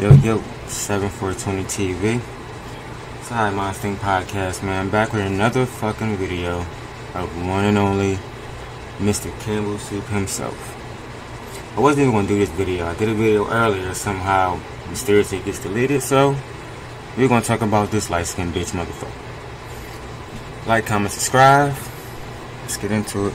Yo, 7420 TV. It's a High Minds Think podcast, man. I'm back with another fucking video of one and only Mr. Campbell Soup himself. I wasn't even going to do this video. I did a video earlier, somehow mysteriously it gets deleted, so we're going to talk about this light-skinned bitch motherfucker. Like, comment, subscribe. Let's get into it.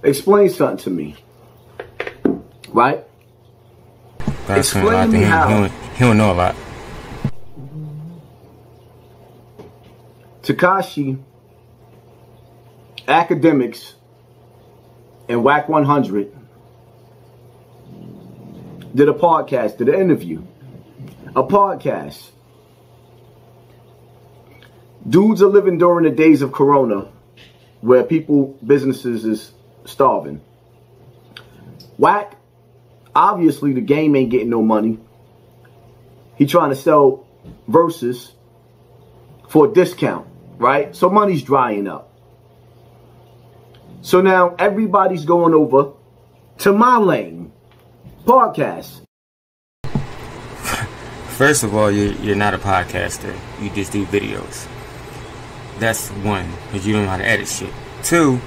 Explain something to me, right? Explain to me how. He don't know a lot. Tekashi, Academics, and Whack 100 did a podcast, did an interview. A podcast. Dudes are living during the days of Corona, where businesses is starving. Whack, obviously the game ain't getting no money. He trying to sell verses for a discount, right? So money's drying up. So now everybody's going over to my lane. Podcast. First of all, you're not a podcaster. You just do videos. That's one, because you don't know how to edit shit. Two,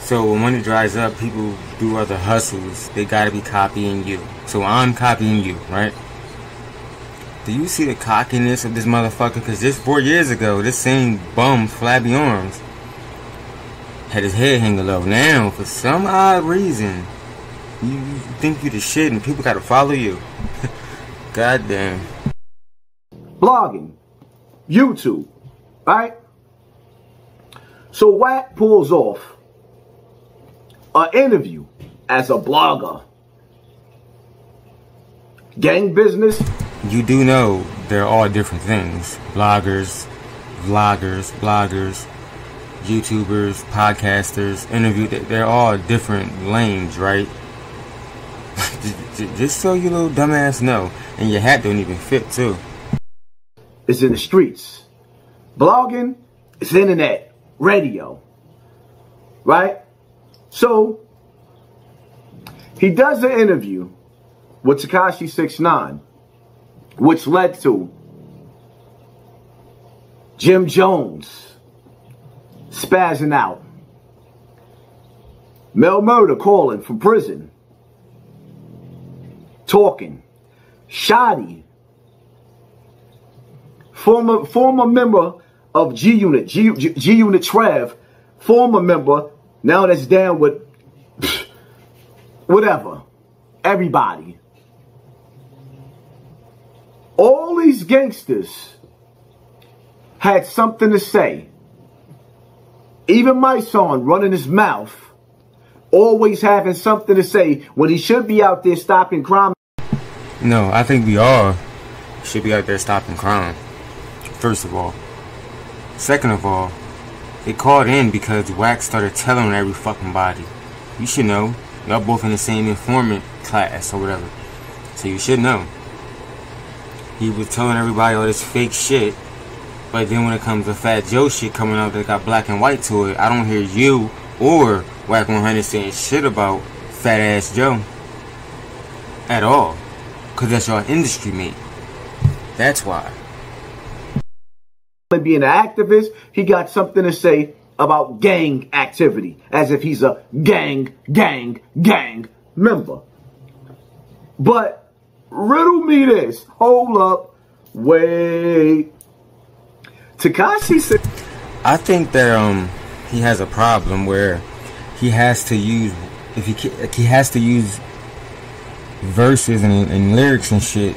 so when money dries up, people do other hustles. They gotta be copying you. So I'm copying you, right? Do you see the cockiness of this motherfucker? Because just 4 years ago, this same bum, flabby arms, had his head hanging low. Now, for some odd reason, you think you the shit and people gotta follow you. Goddamn. Blogging. YouTube. Right? So Whack pulls off an interview as a blogger. Gang business. You do know they're all different things. Bloggers, vloggers, bloggers, YouTubers, podcasters, they're all different lanes, right? Just so you little dumbass know. And your hat don't even fit too. It's in the streets. Blogging is internet, radio. Right? So, he does an interview with Tekashi 6ix9ine, which led to Jim Jones spazzing out, Mel Murder calling from prison, talking, Shoddy, former member of G Unit Trev, former member, now that's down with whatever, everybody. All these gangsters had something to say. Even my son running his mouth, always having something to say when he should be out there stopping crime. No, I think we all should be out there stopping crime, first of all. Second of all, they called in because Whack started telling on every fucking body. You should know. Y'all both in the same informant class or whatever. So you should know. He was telling everybody all this fake shit. But then when it comes to Fat Joe shit coming out that got black and white to it, I don't hear you or Whack 100 saying shit about Fat Ass Joe. At all. Because that's your industry mate. That's why. Being an activist, he got something to say about gang activity, as if he's a gang member. But riddle me this. Hold up. Wait. Tekashi said, I think that he has a problem where he has to use he has to use verses and lyrics and shit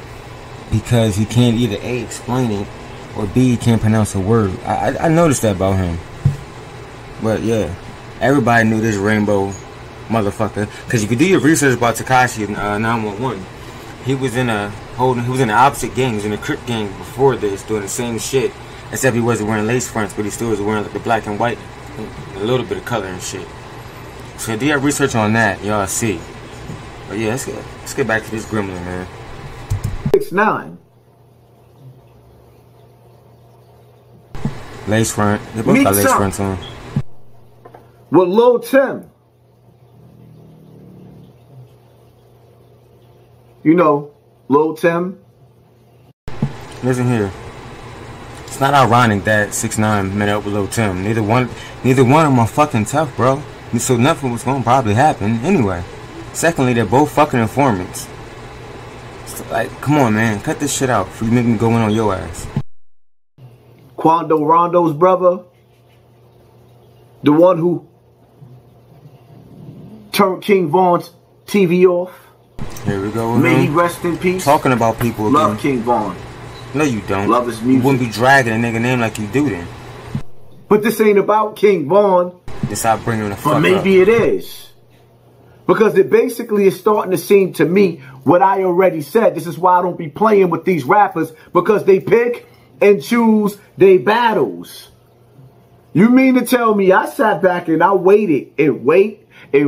because he can't either A, explain it, or B, he can't pronounce a word. I noticed that about him. But yeah, everybody knew this rainbow motherfucker. Because if you do your research about Tekashi 911, he was in the opposite gang. He was in a Crip gang before this, doing the same shit. Except he wasn't wearing lace fronts, but he still was wearing like the black and white, a little bit of color and shit. So do your research on that, y'all see. But yeah, let's get back to this gremlin, man. 6ix9ine. Lace front. They both got lace fronts on. With Lil Tim. you know, Lil Tim. Listen here. It's not ironic that 6ix9ine met up with Lil Tim. Neither one of them are fucking tough, bro. So nothing was gonna probably happen anyway. Secondly, they're both fucking informants. So, like, come on, man, cut this shit out before you make me go in on your ass. Quando Rondo's brother, the one who turned King Von's TV off. Here we go. May he rest in peace. Talking about people again. Love King Von. No, you don't. Love his music. You wouldn't be dragging a nigga name like you do then. But this ain't about King Von. Just stop bringing the fuck But maybe it is. Because it basically is starting to seem to me what I already said. This is why I don't be playing with these rappers. Because they pick and choose their battles. You mean to tell me I sat back and I waited and wait a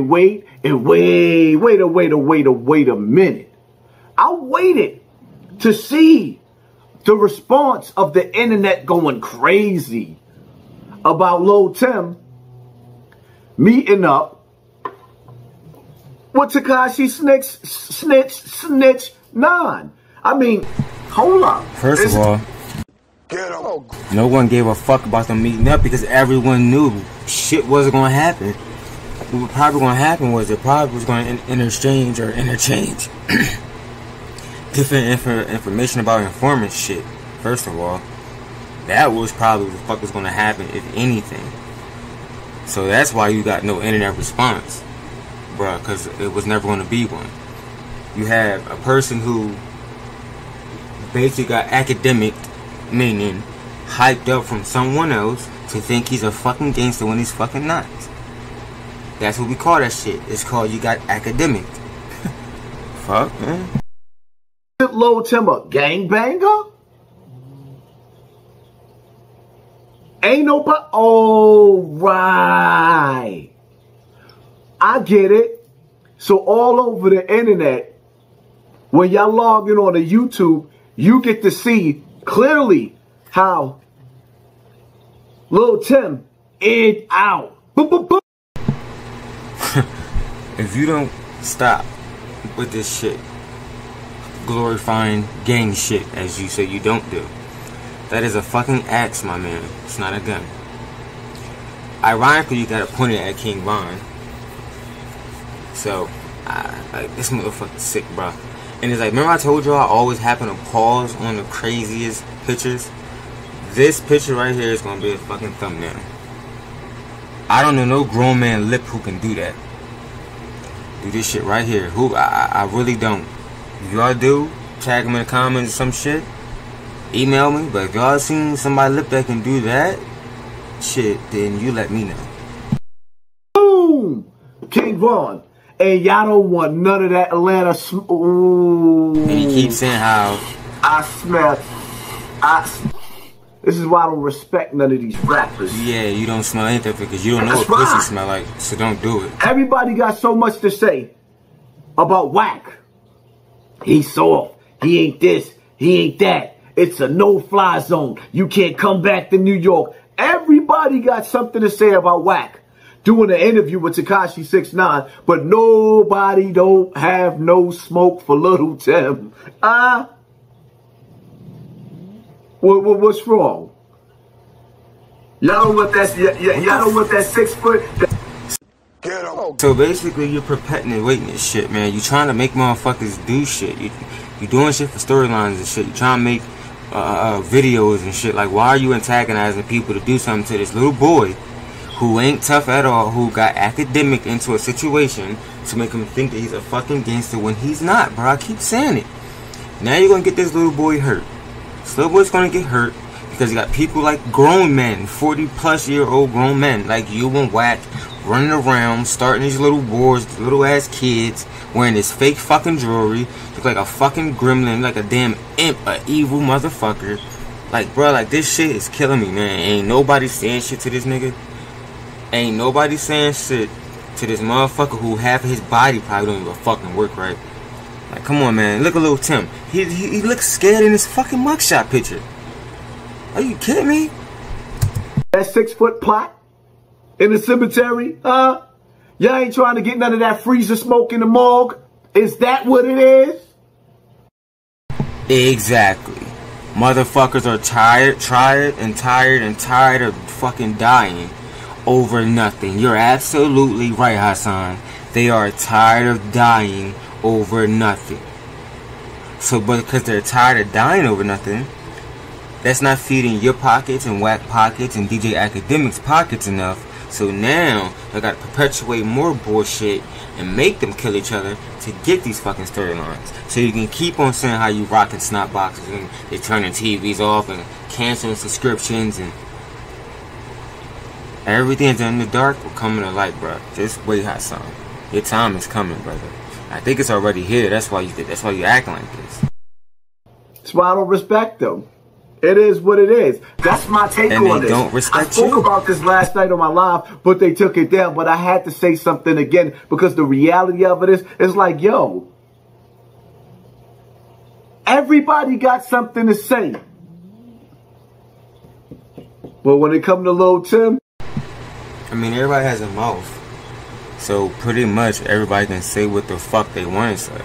minute. I waited to see the response of the internet going crazy about Lil Tim meeting up with Tekashi Snitch 9. I mean, hold up. First of all, no one gave a fuck about them meeting up because everyone knew shit wasn't going to happen. What was probably going to happen was they probably was going to interchange different information about informant shit. First of all, that was probably what the fuck was going to happen, if anything. So that's why you got no internet response, bruh, because it was never going to be one. You have a person who basically got academic, meaning hyped up from someone else to think he's a fucking gangster when he's fucking not. That's what we call that shit. It's called you got academic. Fuck, man. Lil Tim a gangbanger? Ain't nobody. Oh, right. I get it. So all over the internet, when y'all log in on the YouTube, you get to see clearly how Lil Tim is out. Boop, boop, boop. If you don't stop with this shit, glorifying gang shit, as you say you don't do, that is a fucking axe, my man. It's not a gun. Ironically, you got it pointed at King Von. So, like, this motherfucker's sick, bro. And it's like, remember I told you I always happen to pause on the craziest pictures? This picture right here is gonna be a fucking thumbnail. I don't know no grown man lip who can do that. Do this shit right here. I really don't. If y'all do, tag them in the comments or some shit. Email me. But if y'all seen somebody lip that can do that shit, then you let me know. Boom! King Von. And y'all don't want none of that Atlanta. Ooh. And he keeps saying how I smell. This is why I don't respect none of these rappers. Yeah, you don't smell anything because you don't know what pussy smell like, so don't do it. Everybody got so much to say about Wack. He's soft. He ain't this. He ain't that. It's a no-fly zone. You can't come back to New York. Everybody got something to say about Wack. Doing an interview with Tekashi 6ix9ine, but nobody don't have no smoke for Lil Tim. What's wrong? Y'all don't want that. Y'all don't want that 6 foot. So basically, you're perpetuating this shit, man. You trying to make motherfuckers do shit. You doing shit for storylines and shit. You trying to make videos and shit. Like, why are you antagonizing people to do something to this little boy who ain't tough at all, who got academic into a situation to make him think that he's a fucking gangster when he's not, bro? I keep saying it. Now you're gonna get this little boy hurt. This little boy's gonna get hurt because you got people like grown men, 40-plus-year-old grown men like you and Wack running around, starting these little wars, little ass kids wearing this fake fucking jewelry, look like a fucking gremlin, like a damn imp, a evil motherfucker. Like, bro, like, this shit is killing me, man. Ain't nobody saying shit to this nigga. Ain't nobody saying shit to this motherfucker who half of his body probably don't even fucking work right. Like, come on, man. Look at Lil Tim. He looks scared in his fucking mugshot picture. Are you kidding me? That 6 foot plot in the cemetery, huh? Y'all ain't trying to get none of that freezer smoke in the morgue? Is that what it is? Exactly. Motherfuckers are tired of fucking dying over nothing. You're absolutely right, Hassan. They are tired of dying over nothing. So, but because they're tired of dying over nothing, that's not feeding your pockets and Whack pockets and DJ Academics pockets enough. So now they gotta perpetuate more bullshit and make them kill each other to get these fucking storylines. So you can keep on saying how you rocking snot boxes and they turning TVs off and canceling subscriptions and everything that's in the dark will come to light, bro. Just wait, Hassan. Your time is coming, brother. I think it's already here. That's why you acting like this. That's why I don't respect them. It is what it is. That's my take on this. Don't respect I spoke about this last night on my live, but they took it down. But I had to say something again because the reality of it is like, yo, everybody got something to say. But when it comes to Lil Tim, I mean, everybody has a mouth. So pretty much everybody can say what the fuck they want to say.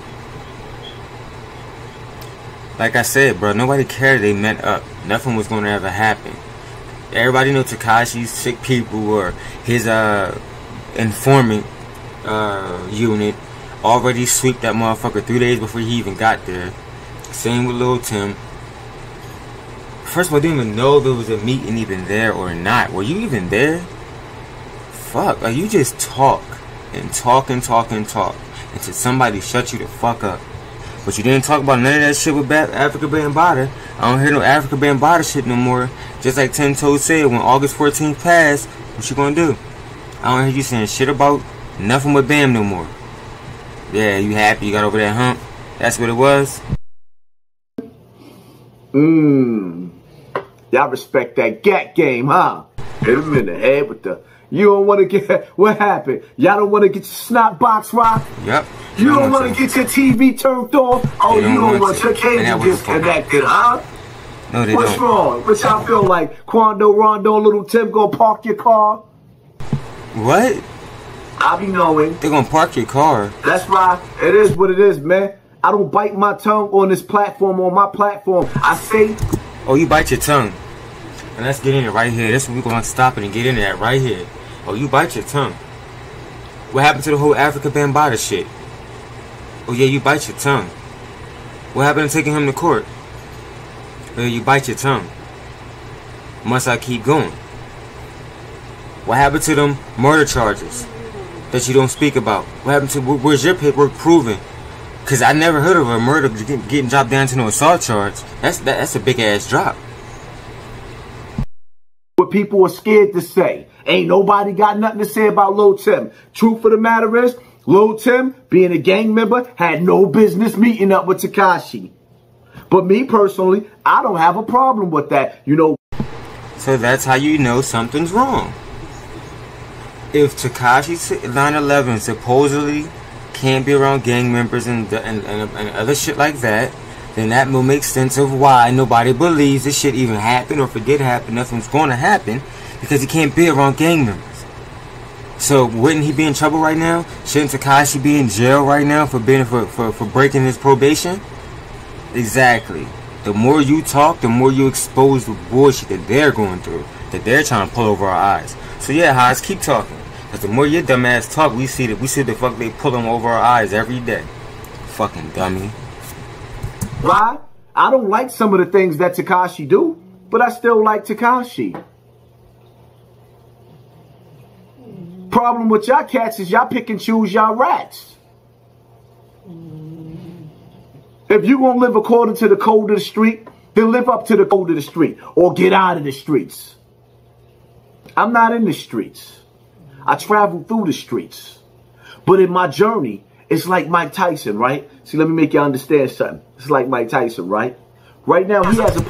Like I said, bro, nobody cared they met up. Nothing was going to ever happen. Everybody knew Tekashi's sick people or his informant unit already sweeped that motherfucker 3 days before he even got there. Same with Lil Tim. First of all, I didn't even know there was a meeting even there or not. Were you even there? Fuck, like you just talk and talk until somebody shut you the fuck up. But you didn't talk about none of that shit with Africa Bambaataa. I don't hear no Africa Bambaataa shit no more. Just like Ten Toes said, when August 14th passed, what you gonna do? I don't hear you saying shit about nothing with Bam no more. Yeah, you happy you got over that hump? That's what it was? Y'all respect that gat game, huh? Hit him in the head with the... You don't want to get... What happened? Y'all don't want to get your snot box rocked? Yep. You don't want to get your TV turned off? Oh, you don't want your cable disconnected, huh? No, they What's don't. wrong? What y'all feel like? Quando, Rondo, Little Tim gonna park your car? What? I be knowing. They're gonna park your car. That's right. It is what it is, man. I don't bite my tongue on this platform, on my platform. I say... Oh, you bite your tongue. And let's get in it right here. That's what we're gonna stop it and get into that right here. Oh, you bite your tongue. What happened to the whole Africa Bambaataa shit? Oh yeah, you bite your tongue. What happened to taking him to court? Oh yeah, you bite your tongue. Must I keep going? What happened to them murder charges that you don't speak about? What happened to, where's your paperwork proving? Cause I never heard of a murder getting dropped down to no assault charge. That's a big ass drop. What people are scared to say. Ain't nobody got nothing to say about Lil Tim. Truth of the matter is, Lil Tim, being a gang member, had no business meeting up with Tekashi. But me personally, I don't have a problem with that. You know. So that's how you know something's wrong. If Tekashi's 9/11 supposedly can't be around gang members and other shit like that, then that will make sense of why nobody believes this shit even happened, or if it did happen, nothing's going to happen, because he can't be around gang members. So wouldn't he be in trouble right now? Shouldn't Tekashi be in jail right now for being for breaking his probation? Exactly. The more you talk, the more you expose the bullshit that they're going through, that they're trying to pull over our eyes. So yeah, Haas, keep talking. Because the more your dumb ass talk, we see the fuck they pull them over our eyes every day. Fucking dummy. Why? I don't like some of the things that Tekashi do, but I still like Tekashi. Problem with y'all cats is y'all pick and choose y'all rats. If you gonna live according to the code of the street, then live up to the code of the street, or get out of the streets. I'm not in the streets. I travel through the streets. But in my journey, it's like Mike Tyson, right? See, let me make you understand something. It's like Mike Tyson, right? Right now, he has a...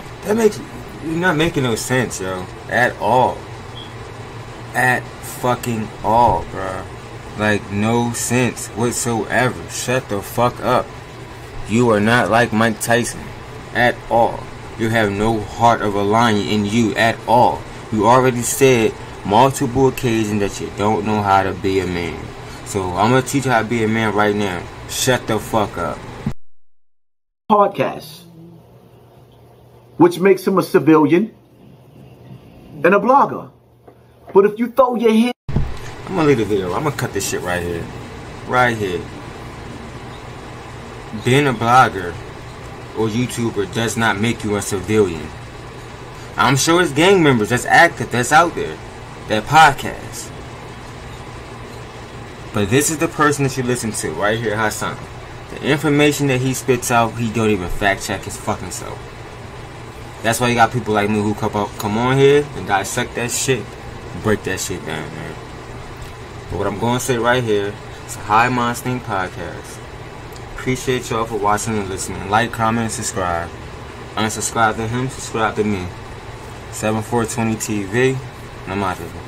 You're not making no sense, yo. At all. At fucking all, bro. Like, no sense whatsoever. Shut the fuck up. You are not like Mike Tyson. At all. You have no heart of a lion in you at all. You already said multiple occasions that you don't know how to be a man. So I'm gonna teach you how to be a man right now. Shut the fuck up. Podcast. which makes him a civilian and a blogger. But if you throw your hand... I'm gonna leave the video. I'm gonna cut this shit right here. Right here. Being a blogger or YouTuber does not make you a civilian. I'm sure it's gang members that's active, that's out there, that podcast. But this is the person that you listen to right here, Hassan. The information that he spits out, he don't even fact check his fucking self. That's why you got people like me who come on here and dissect that shit, break that shit down, man. But what I'm going to say right here, it's a High Mind Sting podcast. Appreciate y'all for watching and listening. Like, comment, and subscribe. Unsubscribe to him, subscribe to me. 7420 TV, and I'm out of here.